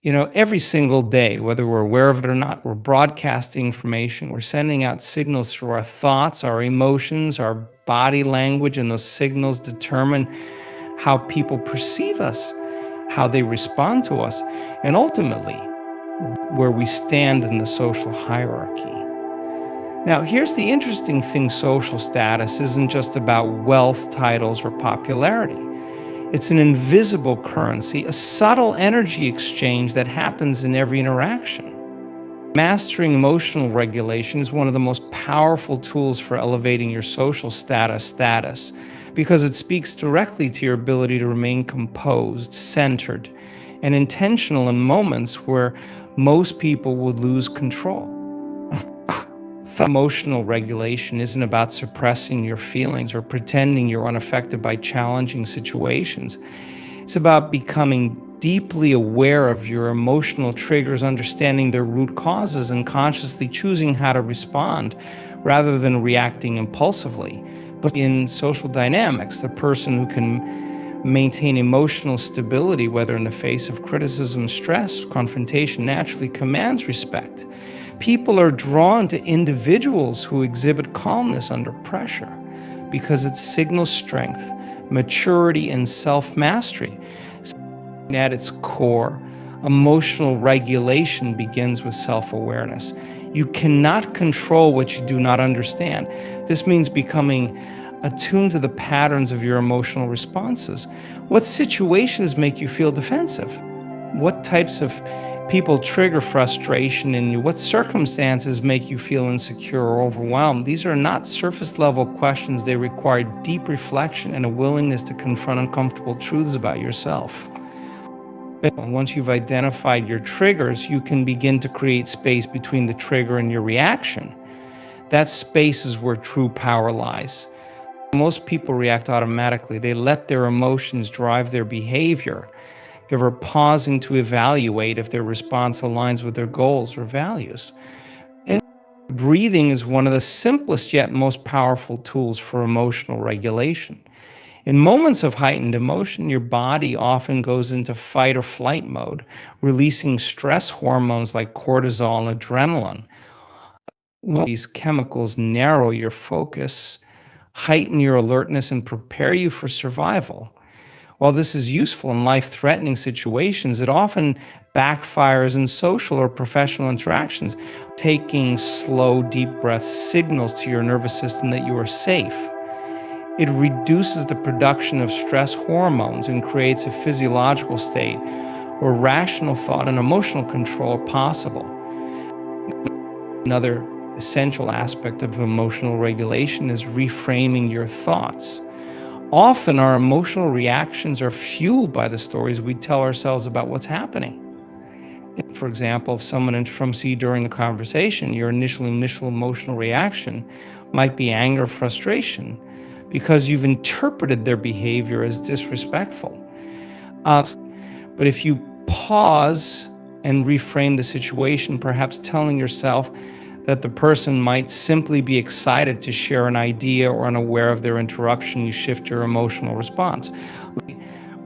Every single day, whether we're aware of it or not, we're broadcasting information. We're sending out signals through our thoughts, our emotions, our body language, and those signals determine how people perceive us, how they respond to us, and ultimately, where we stand in the social hierarchy. Now, here's the interesting thing: social status isn't just about wealth, titles, or popularity. It's an invisible currency, a subtle energy exchange that happens in every interaction. Mastering emotional regulation is one of the most powerful tools for elevating your social status because it speaks directly to your ability to remain composed, centered, and intentional in moments where most people would lose control. Emotional regulation isn't about suppressing your feelings or pretending you're unaffected by challenging situations. It's about becoming deeply aware of your emotional triggers, understanding their root causes, and consciously choosing how to respond rather than reacting impulsively. But in social dynamics, the person who can maintain emotional stability, whether in the face of criticism, stress, confrontation, naturally commands respect. People are drawn to individuals who exhibit calmness under pressure because it signals strength, maturity, and self-mastery. At its core, emotional regulation begins with self-awareness. You cannot control what you do not understand. This means becoming attuned to the patterns of your emotional responses. What situations make you feel defensive? What types of people trigger frustration in you? What circumstances make you feel insecure or overwhelmed? These are not surface level questions. They require deep reflection and a willingness to confront uncomfortable truths about yourself. Once you've identified your triggers, you can begin to create space between the trigger and your reaction. That space is where true power lies. Most people react automatically. They let their emotions drive their behavior, never pausing to evaluate if their response aligns with their goals or values. And breathing is one of the simplest yet most powerful tools for emotional regulation. In moments of heightened emotion, your body often goes into fight or flight mode, releasing stress hormones like cortisol and adrenaline. These chemicals narrow your focus, heighten your alertness, and prepare you for survival. While this is useful in life-threatening situations, it often backfires in social or professional interactions. Taking slow, deep breaths signals to your nervous system that you are safe. It reduces the production of stress hormones and creates a physiological state where rational thought and emotional control are possible. Another essential aspect of emotional regulation is reframing your thoughts. Often our emotional reactions are fueled by the stories we tell ourselves about what's happening. For example, if someone interrupts you during a conversation, your initial emotional reaction might be anger or frustration because you've interpreted their behavior as disrespectful. But if you pause and reframe the situation, perhaps telling yourself that the person might simply be excited to share an idea or unaware of their interruption, you shift your emotional response.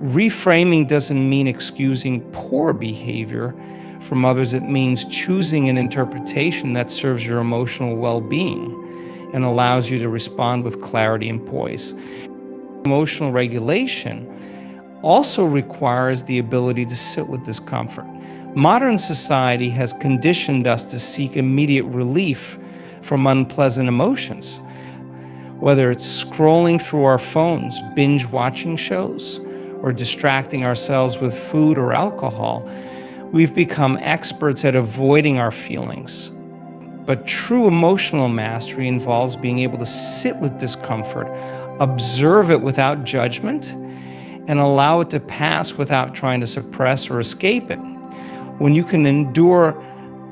Reframing doesn't mean excusing poor behavior from others. It means choosing an interpretation that serves your emotional well-being and allows you to respond with clarity and poise. Emotional regulation also requires the ability to sit with discomfort. Modern society has conditioned us to seek immediate relief from unpleasant emotions. Whether it's scrolling through our phones, binge watching shows, or distracting ourselves with food or alcohol, we've become experts at avoiding our feelings. But true emotional mastery involves being able to sit with discomfort, observe it without judgment, and allow it to pass without trying to suppress or escape it. When you can endure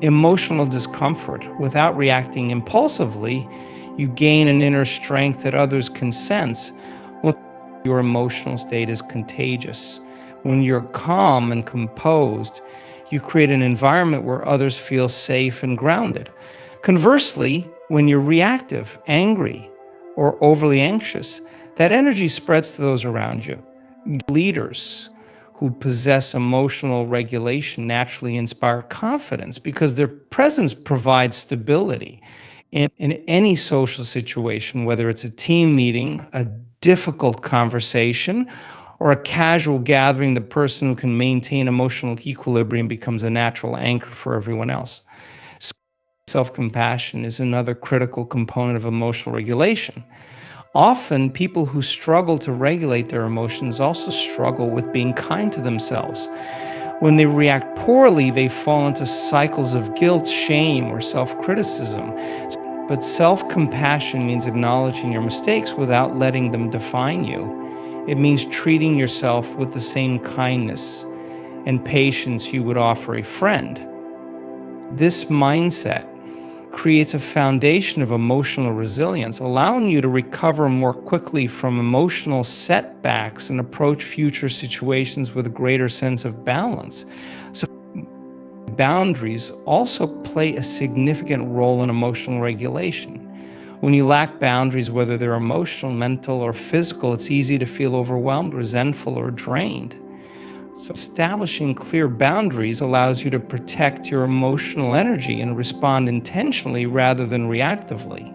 emotional discomfort without reacting impulsively, you gain an inner strength that others can sense. Your emotional state is contagious. When you're calm and composed, you create an environment where others feel safe and grounded. Conversely, when you're reactive, angry, or overly anxious, that energy spreads to those around you. Leaders who possess emotional regulation naturally inspire confidence because their presence provides stability. In any social situation, whether it's a team meeting, a difficult conversation, or a casual gathering, the person who can maintain emotional equilibrium becomes a natural anchor for everyone else. Self compassion is another critical component of emotional regulation. Often, people who struggle to regulate their emotions also struggle with being kind to themselves. When they react poorly, they fall into cycles of guilt, shame, or self criticism. But self compassion means acknowledging your mistakes without letting them define you. It means treating yourself with the same kindness and patience you would offer a friend. This mindset creates a foundation of emotional resilience, allowing you to recover more quickly from emotional setbacks and approach future situations with a greater sense of balance. So, boundaries also play a significant role in emotional regulation. When you lack boundaries, whether they're emotional, mental, or physical, it's easy to feel overwhelmed, resentful, or drained. So establishing clear boundaries allows you to protect your emotional energy and respond intentionally rather than reactively.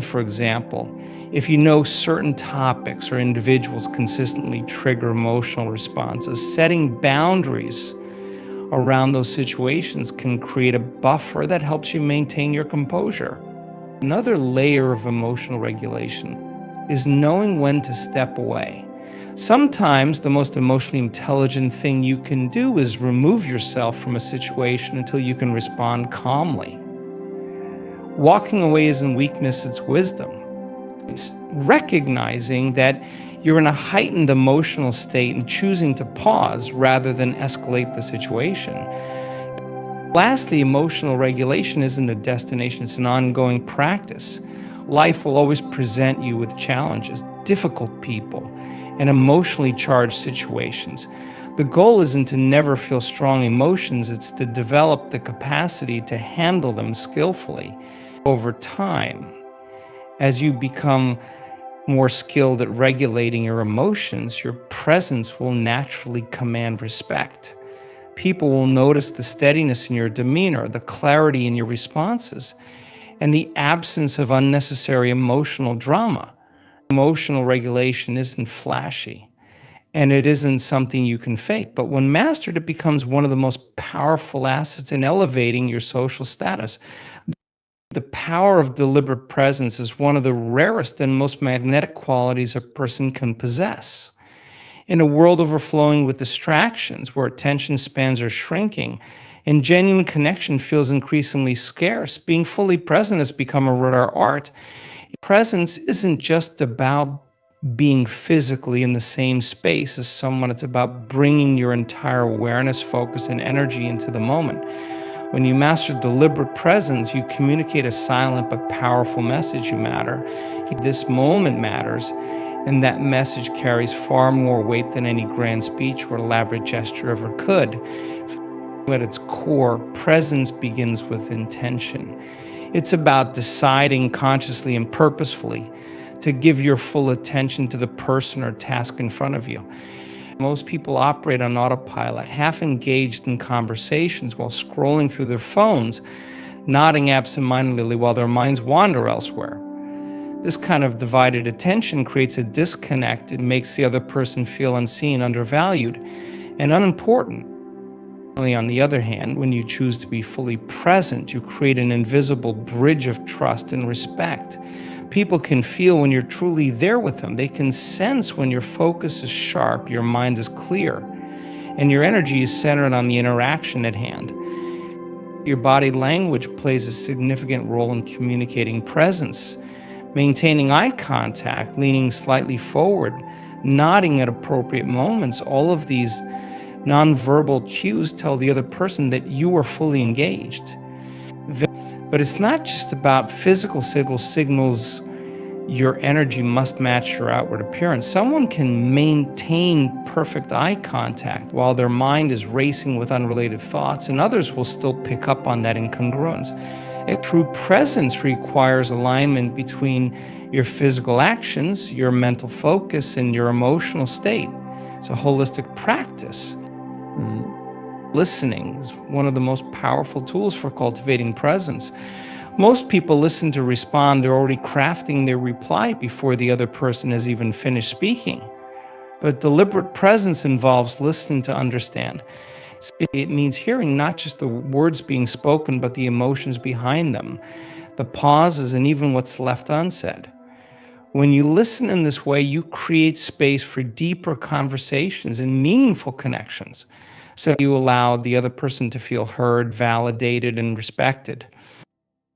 For example, if you know certain topics or individuals consistently trigger emotional responses, setting boundaries around those situations can create a buffer that helps you maintain your composure. Another layer of emotional regulation is knowing when to step away. Sometimes the most emotionally intelligent thing you can do is remove yourself from a situation until you can respond calmly. Walking away isn't weakness, it's wisdom. It's recognizing that you're in a heightened emotional state and choosing to pause rather than escalate the situation. Lastly, emotional regulation isn't a destination, it's an ongoing practice. Life will always present you with challenges, difficult people, and emotionally charged situations. The goal isn't to never feel strong emotions, it's to develop the capacity to handle them skillfully. Over time, as you become more skilled at regulating your emotions, your presence will naturally command respect. People will notice the steadiness in your demeanor, the clarity in your responses, and the absence of unnecessary emotional drama. Emotional regulation isn't flashy, and it isn't something you can fake, but when mastered, it becomes one of the most powerful assets in elevating your social status. The power of deliberate presence is one of the rarest and most magnetic qualities a person can possess. In a world overflowing with distractions, where attention spans are shrinking and genuine connection feels increasingly scarce, being fully present has become a rare art. Presence isn't just about being physically in the same space as someone, it's about bringing your entire awareness, focus, and energy into the moment. When you master deliberate presence, you communicate a silent but powerful message: you matter. This moment matters, and that message carries far more weight than any grand speech or elaborate gesture ever could. At its core, presence begins with intention. It's about deciding consciously and purposefully to give your full attention to the person or task in front of you. Most people operate on autopilot, half engaged in conversations while scrolling through their phones, nodding absentmindedly while their minds wander elsewhere. This kind of divided attention creates a disconnect. It makes the other person feel unseen, undervalued, and unimportant. On the other hand, when you choose to be fully present, you create an invisible bridge of trust and respect. People can feel when you're truly there with them. They can sense when your focus is sharp, your mind is clear, and your energy is centered on the interaction at hand. Your body language plays a significant role in communicating presence. Maintaining eye contact, leaning slightly forward, nodding at appropriate moments, all of these nonverbal cues tell the other person that you are fully engaged. But it's not just about physical signals. Your energy must match your outward appearance. Someone can maintain perfect eye contact while their mind is racing with unrelated thoughts, and others will still pick up on that incongruence. A true presence requires alignment between your physical actions, your mental focus, and your emotional state. It's a holistic practice. Mm. Listening is one of the most powerful tools for cultivating presence. Most people listen to respond, they're already crafting their reply before the other person has even finished speaking. But deliberate presence involves listening to understand. It means hearing not just the words being spoken, but the emotions behind them, the pauses, and even what's left unsaid. When you listen in this way, you create space for deeper conversations and meaningful connections. So you allow the other person to feel heard, validated, and respected.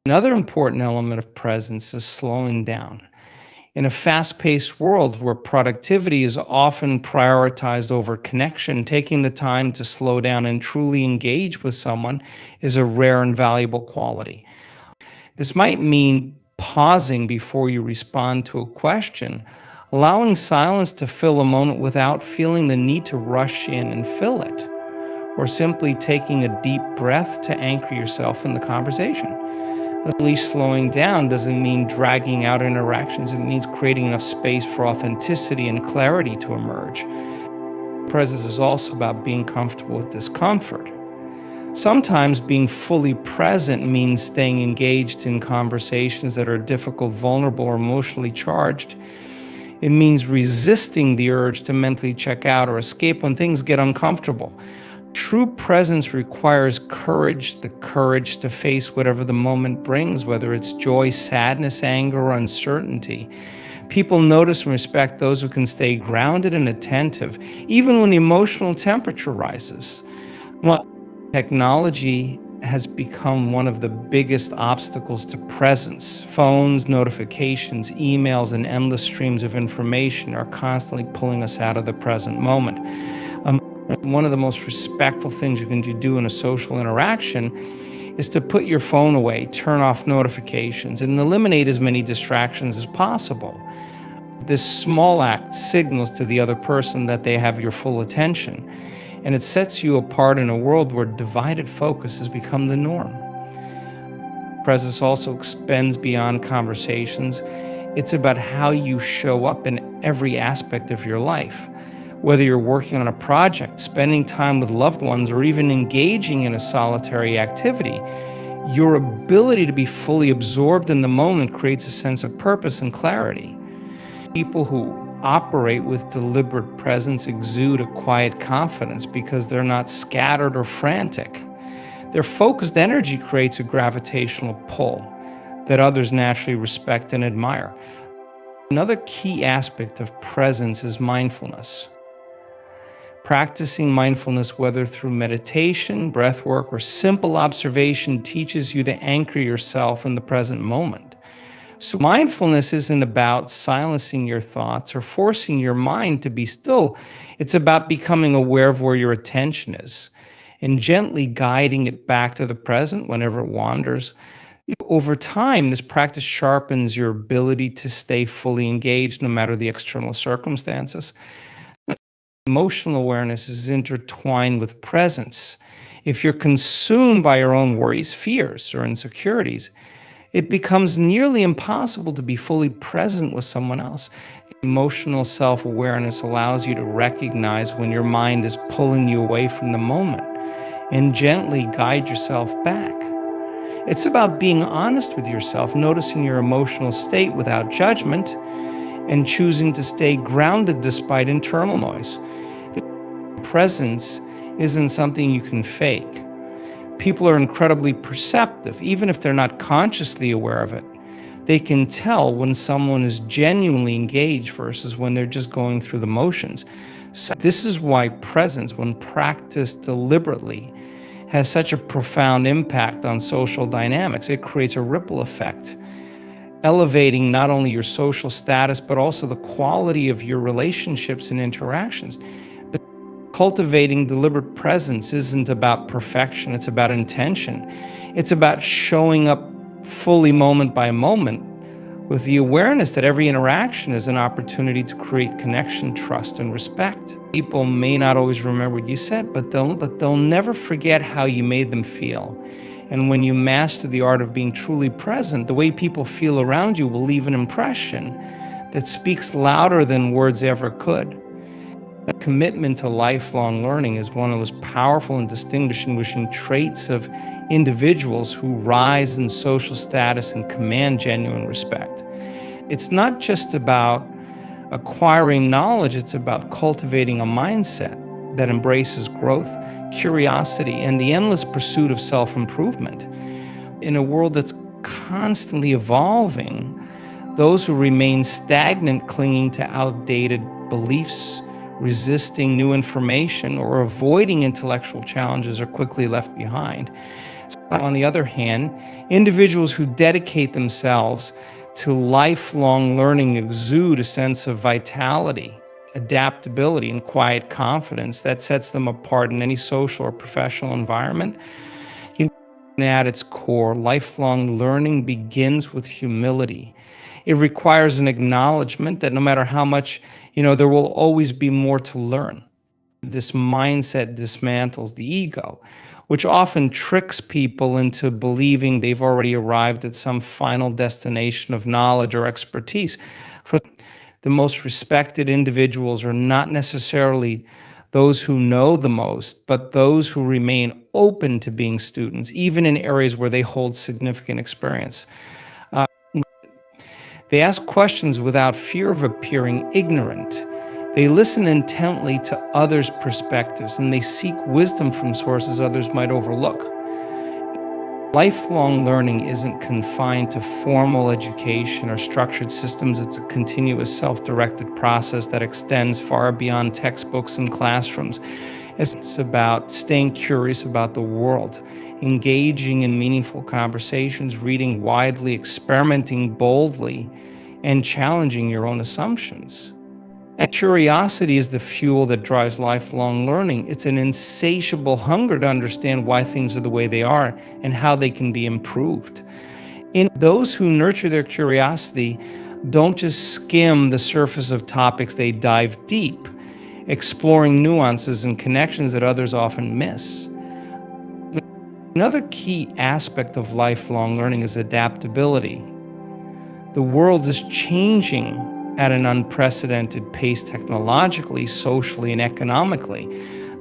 Another important element of presence is slowing down. In a fast paced world where productivity is often prioritized over connection, taking the time to slow down and truly engage with someone is a rare and valuable quality. This might mean pausing before you respond to a question, allowing silence to fill a moment without feeling the need to rush in and fill it, or simply taking a deep breath to anchor yourself in the conversation. At least slowing down doesn't mean dragging out interactions. It means creating enough space for authenticity and clarity to emerge. Presence is also about being comfortable with discomfort. Sometimes being fully present means staying engaged in conversations that are difficult, vulnerable, or emotionally charged. It means resisting the urge to mentally check out or escape when things get uncomfortable. True presence requires courage, the courage to face whatever the moment brings, whether it's joy, sadness, anger, or uncertainty. People notice and respect those who can stay grounded and attentive, even when the emotional temperature rises. Well, technology has become one of the biggest obstacles to presence. Phones, notifications, emails, and endless streams of information are constantly pulling us out of the present moment. One of the most respectful things you can do in a social interaction is to put your phone away, turn off notifications, and eliminate as many distractions as possible. This small act signals to the other person that they have your full attention, and it sets you apart in a world where divided focus has become the norm. Presence also extends beyond conversations. It's about how you show up in every aspect of your life. Whether you're working on a project, spending time with loved ones, or even engaging in a solitary activity, your ability to be fully absorbed in the moment creates a sense of purpose and clarity. People who operate with deliberate presence exude a quiet confidence because they're not scattered or frantic. Their focused energy creates a gravitational pull that others naturally respect and admire. Another key aspect of presence is mindfulness. Practicing mindfulness, whether through meditation, breath work, or simple observation, teaches you to anchor yourself in the present moment. So, mindfulness isn't about silencing your thoughts or forcing your mind to be still. It's about becoming aware of where your attention is and gently guiding it back to the present whenever it wanders. Over time, this practice sharpens your ability to stay fully engaged no matter the external circumstances. Emotional awareness is intertwined with presence. If you're consumed by your own worries, fears, or insecurities, it becomes nearly impossible to be fully present with someone else. Emotional self awareness allows you to recognize when your mind is pulling you away from the moment and gently guide yourself back. It's about being honest with yourself, noticing your emotional state without judgment, and choosing to stay grounded despite internal noise. Presence isn't something you can fake. People are incredibly perceptive, even if they're not consciously aware of it. They can tell when someone is genuinely engaged versus when they're just going through the motions. So this is why presence, when practiced deliberately, has such a profound impact on social dynamics. It creates a ripple effect, elevating not only your social status, but also the quality of your relationships and interactions. But cultivating deliberate presence isn't about perfection, it's about intention. It's about showing up fully moment by moment with the awareness that every interaction is an opportunity to create connection, trust, and respect. People may not always remember what you said, but they'll never forget how you made them feel. And when you master the art of being truly present, the way people feel around you will leave an impression that speaks louder than words ever could. Commitment to lifelong learning is one of those powerful and distinguishing traits of individuals who rise in social status and command genuine respect. It's not just about acquiring knowledge, it's about cultivating a mindset that embraces growth, curiosity, and the endless pursuit of self improvement. In a world that's constantly evolving, those who remain stagnant, clinging to outdated beliefs, resisting new information, or avoiding intellectual challenges are quickly left behind. On the other hand, individuals who dedicate themselves to lifelong learning exude a sense of vitality, adaptability, and quiet confidence that sets them apart in any social or professional environment. At its core, lifelong learning begins with humility. It requires an acknowledgement that no matter how much, there will always be more to learn. This mindset dismantles the ego, which often tricks people into believing they've already arrived at some final destination of knowledge or expertise. For the most respected individuals are not necessarily those who know the most, but those who remain open to being students, even in areas where they hold significant experience. They ask questions without fear of appearing ignorant. They listen intently to others' perspectives, and they seek wisdom from sources others might overlook. Lifelong learning isn't confined to formal education or structured systems. It's a continuous self-directed process that extends far beyond textbooks and classrooms. It's about staying curious about the world, engaging in meaningful conversations, reading widely, experimenting boldly, and challenging your own assumptions. And curiosity is the fuel that drives lifelong learning. It's an insatiable hunger to understand why things are the way they are and how they can be improved. In those who nurture their curiosity don't just skim the surface of topics, they dive deep, exploring nuances and connections that others often miss. Another key aspect of lifelong learning is adaptability. The world is changing at an unprecedented pace technologically, socially, and economically.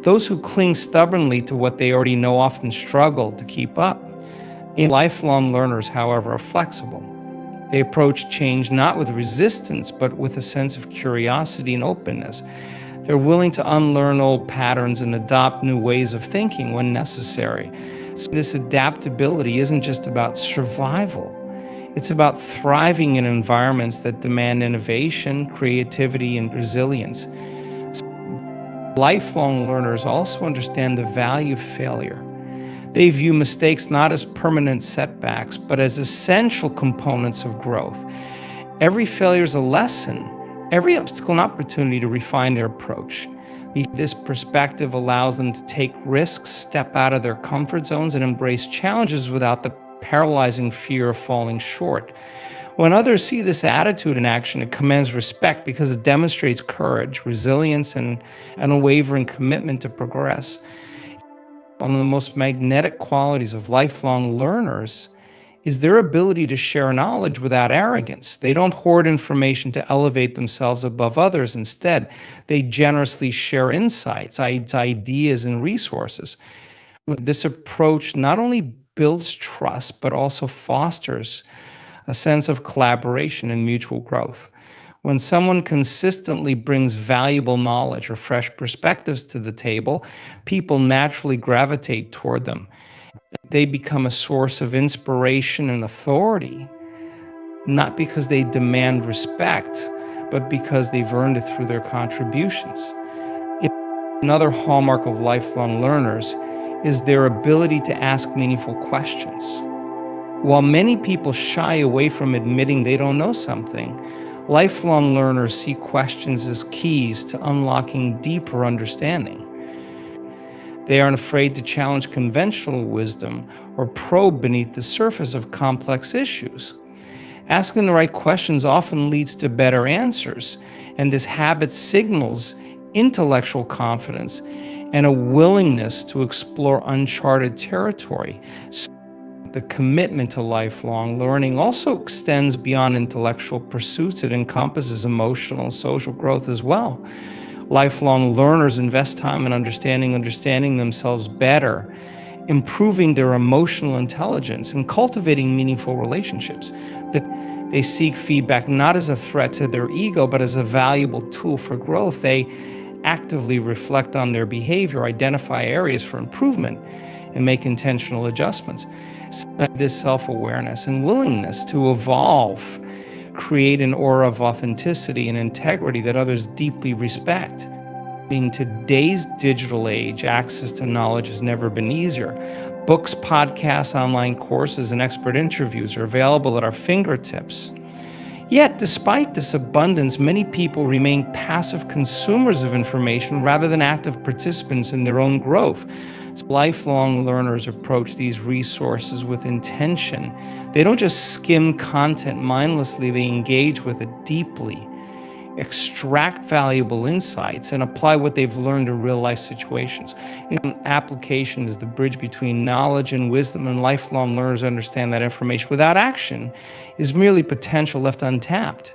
Those who cling stubbornly to what they already know often struggle to keep up. Lifelong learners, however, are flexible. They approach change not with resistance, but with a sense of curiosity and openness. They're willing to unlearn old patterns and adopt new ways of thinking when necessary. So this adaptability isn't just about survival. It's about thriving in environments that demand innovation, creativity, and resilience. Lifelong learners also understand the value of failure. They view mistakes not as permanent setbacks, but as essential components of growth. Every failure is a lesson, every obstacle an opportunity to refine their approach. This perspective allows them to take risks, step out of their comfort zones, and embrace challenges without the paralyzing fear of falling short. When others see this attitude in action, it commands respect because it demonstrates courage, resilience, and an unwavering commitment to progress. One of the most magnetic qualities of lifelong learners is their ability to share knowledge without arrogance. They don't hoard information to elevate themselves above others. Instead, they generously share insights, ideas, and resources. This approach not only builds trust, but also fosters a sense of collaboration and mutual growth. When someone consistently brings valuable knowledge or fresh perspectives to the table, people naturally gravitate toward them. They become a source of inspiration and authority, not because they demand respect, but because they've earned it through their contributions. Another hallmark of lifelong learners is their ability to ask meaningful questions. While many people shy away from admitting they don't know something, lifelong learners see questions as keys to unlocking deeper understanding. They aren't afraid to challenge conventional wisdom or probe beneath the surface of complex issues. Asking the right questions often leads to better answers, and this habit signals intellectual confidence and a willingness to explore uncharted territory. The commitment to lifelong learning also extends beyond intellectual pursuits. It encompasses emotional and social growth as well. Lifelong learners invest time in understanding themselves better, improving their emotional intelligence, and cultivating meaningful relationships. They seek feedback not as a threat to their ego, but as a valuable tool for growth. They actively reflect on their behavior, identify areas for improvement, and make intentional adjustments. This self-awareness and willingness to evolve create an aura of authenticity and integrity that others deeply respect. In today's digital age, access to knowledge has never been easier. Books, podcasts, online courses, and expert interviews are available at our fingertips. Yet, despite this abundance, many people remain passive consumers of information rather than active participants in their own growth. So lifelong learners approach these resources with intention. They don't just skim content mindlessly, they engage with it deeply, extract valuable insights, and apply what they've learned in real-life situations. Application is the bridge between knowledge and wisdom, and lifelong learners understand that information without action is merely potential left untapped.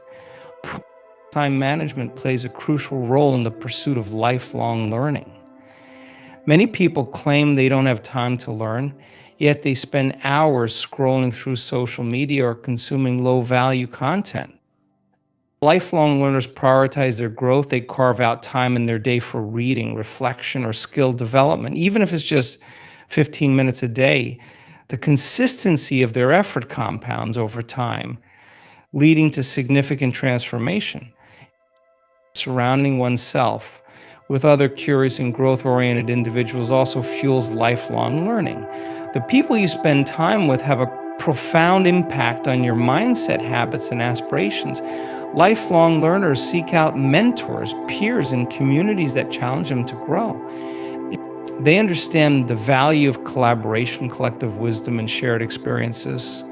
Time management plays a crucial role in the pursuit of lifelong learning. Many people claim they don't have time to learn, yet they spend hours scrolling through social media or consuming low-value content. Lifelong learners prioritize their growth. They carve out time in their day for reading, reflection, or skill development, even if it's just 15 minutes a day. The consistency of their effort compounds over time, leading to significant transformation. Surrounding oneself with other curious and growth-oriented individuals also fuels lifelong learning. The people you spend time with have a profound impact on your mindset, habits, and aspirations. Lifelong learners seek out mentors, peers, and communities that challenge them to grow. They understand the value of collaboration, collective wisdom, and shared experiences.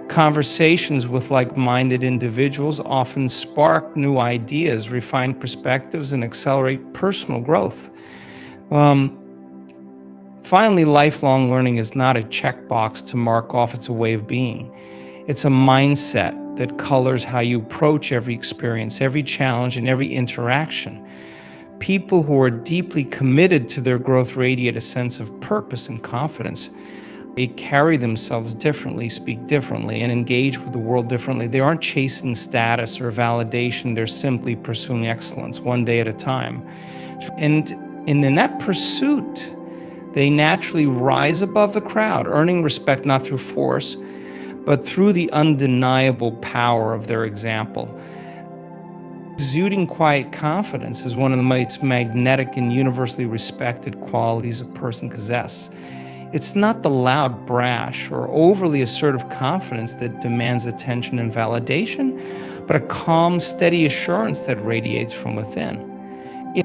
Conversations with like-minded individuals often spark new ideas, refine perspectives, and accelerate personal growth. Finally, lifelong learning is not a checkbox to mark off, it's a way of being. It's a mindset that colors how you approach every experience, every challenge, and every interaction. People who are deeply committed to their growth radiate a sense of purpose and confidence. They carry themselves differently, speak differently, and engage with the world differently. They aren't chasing status or validation. They're simply pursuing excellence one day at a time. And in that pursuit, they naturally rise above the crowd, earning respect not through force, but through the undeniable power of their example. Exuding quiet confidence is one of the most magnetic and universally respected qualities a person possesses. It's not the loud, brash, or overly assertive confidence that demands attention and validation, but a calm, steady assurance that radiates from within.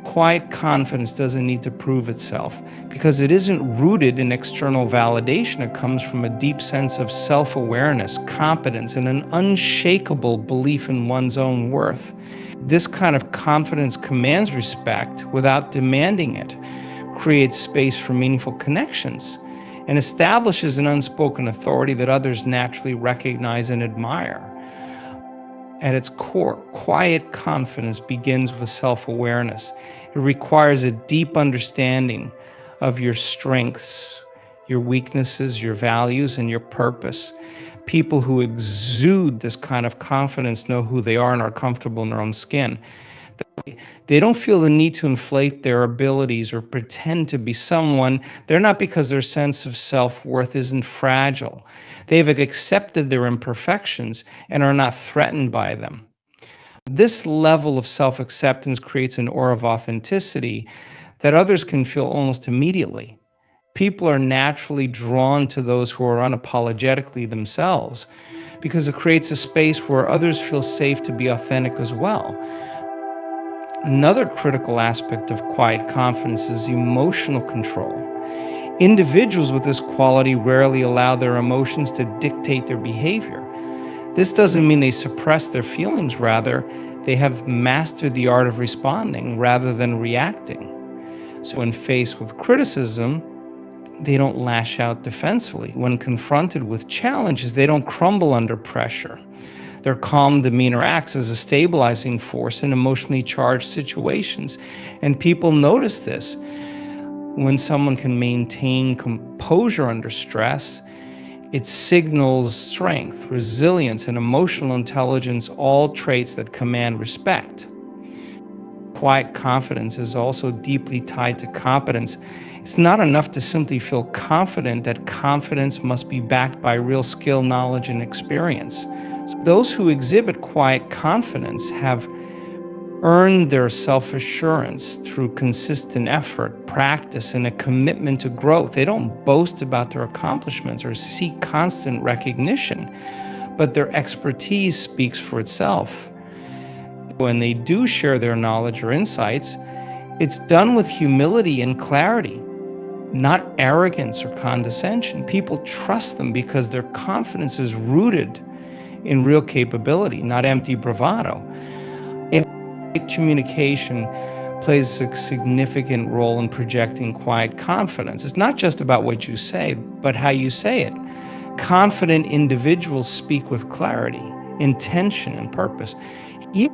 Quiet confidence doesn't need to prove itself because it isn't rooted in external validation. It comes from a deep sense of self-awareness, competence, and an unshakable belief in one's own worth. This kind of confidence commands respect without demanding it, creates space for meaningful connections, and establishes an unspoken authority that others naturally recognize and admire. At its core, quiet confidence begins with self-awareness. It requires a deep understanding of your strengths, your weaknesses, your values, and your purpose. People who exude this kind of confidence know who they are and are comfortable in their own skin. They don't feel the need to inflate their abilities or pretend to be someone they're not because their sense of self-worth isn't fragile. They've accepted their imperfections and are not threatened by them. This level of self-acceptance creates an aura of authenticity that others can feel almost immediately. People are naturally drawn to those who are unapologetically themselves because it creates a space where others feel safe to be authentic as well. Another critical aspect of quiet confidence is emotional control. Individuals with this quality rarely allow their emotions to dictate their behavior. This doesn't mean they suppress their feelings, rather, they have mastered the art of responding rather than reacting. So when faced with criticism, they don't lash out defensively. When confronted with challenges, they don't crumble under pressure. Their calm demeanor acts as a stabilizing force in emotionally charged situations. And people notice this. When someone can maintain composure under stress, it signals strength, resilience, and emotional intelligence, all traits that command respect. Quiet confidence is also deeply tied to competence. It's not enough to simply feel confident; that confidence must be backed by real skill, knowledge, and experience. So those who exhibit quiet confidence have earned their self-assurance through consistent effort, practice, and a commitment to growth. They don't boast about their accomplishments or seek constant recognition, but their expertise speaks for itself. When they do share their knowledge or insights, it's done with humility and clarity, not arrogance or condescension. People trust them because their confidence is rooted in real capability, not empty bravado. Communication plays a significant role in projecting quiet confidence. It's not just about what you say, but how you say it. Confident individuals speak with clarity, intention, and purpose.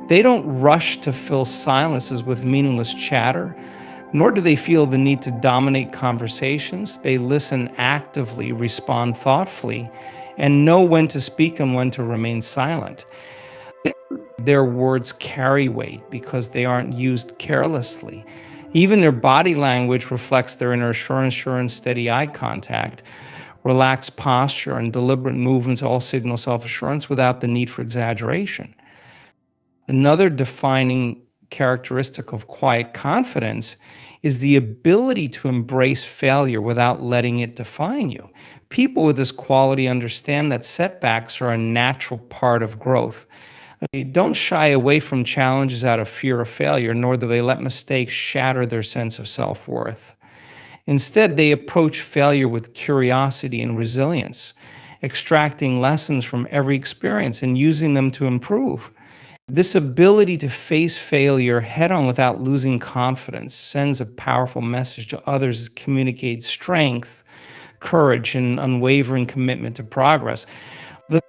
They don't rush to fill silences with meaningless chatter, nor do they feel the need to dominate conversations. They listen actively, respond thoughtfully, and know when to speak and when to remain silent. Their words carry weight because they aren't used carelessly. Even their body language reflects their inner assurance, steady eye contact, relaxed posture, and deliberate movements all signal self-assurance without the need for exaggeration. Another defining characteristic of quiet confidence is the ability to embrace failure without letting it define you. People with this quality understand that setbacks are a natural part of growth. They don't shy away from challenges out of fear of failure, nor do they let mistakes shatter their sense of self-worth. Instead, they approach failure with curiosity and resilience, extracting lessons from every experience and using them to improve. This ability to face failure head-on without losing confidence sends a powerful message to others that communicates strength, courage, and unwavering commitment to progress. The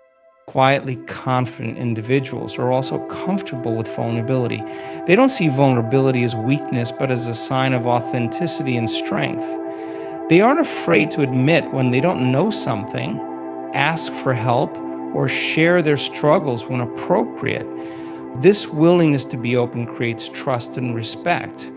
quietly confident individuals are also comfortable with vulnerability. They don't see vulnerability as weakness, but as a sign of authenticity and strength. They aren't afraid to admit when they don't know something, ask for help, or share their struggles when appropriate. This willingness to be open creates trust and respect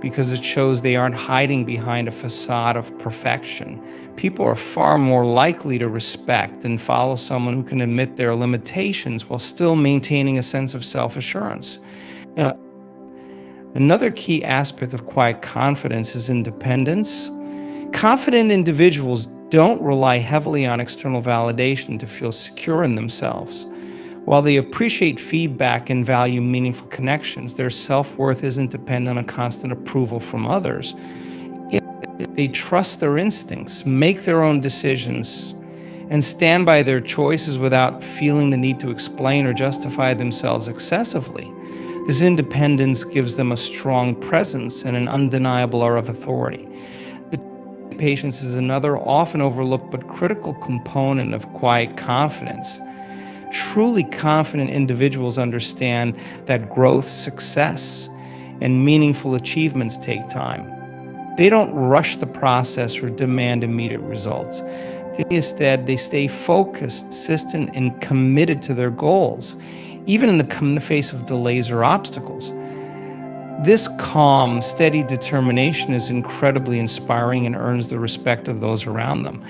because it shows they aren't hiding behind a facade of perfection. People are far more likely to respect and follow someone who can admit their limitations while still maintaining a sense of self-assurance. Uh, Another key aspect of quiet confidence is independence. Confident individuals don't rely heavily on external validation to feel secure in themselves. While they appreciate feedback and value meaningful connections, their self-worth isn't dependent on constant approval from others. They trust their instincts, make their own decisions, and stand by their choices without feeling the need to explain or justify themselves excessively. This independence gives them a strong presence and an undeniable aura of authority. Patience is another often overlooked but critical component of quiet confidence. Truly confident individuals understand that growth, success, and meaningful achievements take time. They don't rush the process or demand immediate results. Instead, they stay focused, consistent, and committed to their goals, even in the face of delays or obstacles. This calm, steady determination is incredibly inspiring and earns the respect of those around them.